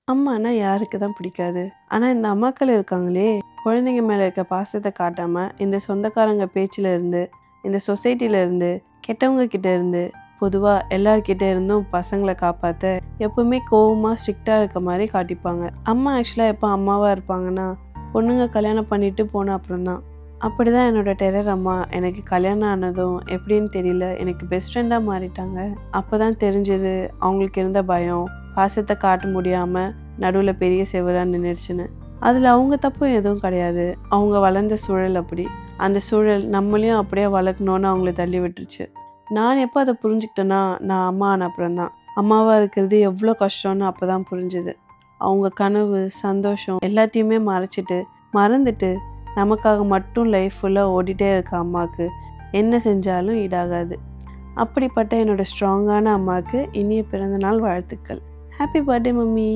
அம்மானா யாருக்கு தான் பிடிக்காது? ஆனால் இந்த அம்மாக்கள் இருக்காங்களே, குழந்தைங்க மேலே இருக்க பாசத்தை காட்டாமல் இந்த சொந்தக்காரங்க பேச்சில் இருந்து, இந்த சொசைட்டில இருந்து, கெட்டவங்க கிட்ட இருந்து, பொதுவாக எல்லார்கிட்ட இருந்தும் பசங்களை காப்பாற்ற எப்பவுமே கோவமாக ஸ்ட்ரிக்டாக இருக்க மாதிரி காட்டிப்பாங்க. அம்மா ஆக்சுவலாக எப்போ அம்மாவாக இருப்பாங்கன்னா, பொண்ணுங்க கல்யாணம் பண்ணிட்டு போன அப்புறம்தான். அப்படி தான் என்னோடய டெரர் அம்மா எனக்கு கல்யாணம் ஆனதும் எப்படின்னு தெரியல, எனக்கு பெஸ்ட் ஃப்ரெண்டாக மாறிட்டாங்க. அப்போ தான் தெரிஞ்சது அவங்களுக்கு இருந்த பயம் பாசத்தை காட்ட முடியாமல் நடுவில் பெரிய செவராக நின்றுச்சுன்னு. அதில் அவங்க தப்பும் எதுவும் கிடையாது. அவங்க வளர்ந்த சூழல் அப்படி. அந்த சூழல் நம்மளையும் அப்படியே வளர்க்கணுன்னு அவங்கள தள்ளி விட்டுருச்சு. நான் எப்போ அதை புரிஞ்சுக்கிட்டேன்னா, நான் அம்மா ஆன அப்புறம்தான். அம்மாவாக இருக்கிறது எவ்வளோ கஷ்டம்னு அப்போ தான் புரிஞ்சுது. அவங்க கனவு சந்தோஷம் எல்லாத்தையுமே மறந்துட்டு நமக்காக மட்டும் லைஃப் ஃபுல்லாக ஓடிட்டே இருக்க அம்மாவுக்கு என்ன செஞ்சாலும் ஈடாகாது. அப்படிப்பட்ட என்னோடய ஸ்ட்ராங்கான அம்மாவுக்கு இனிய பிறந்தநாள் வாழ்த்துக்கள். Happy birthday mummy.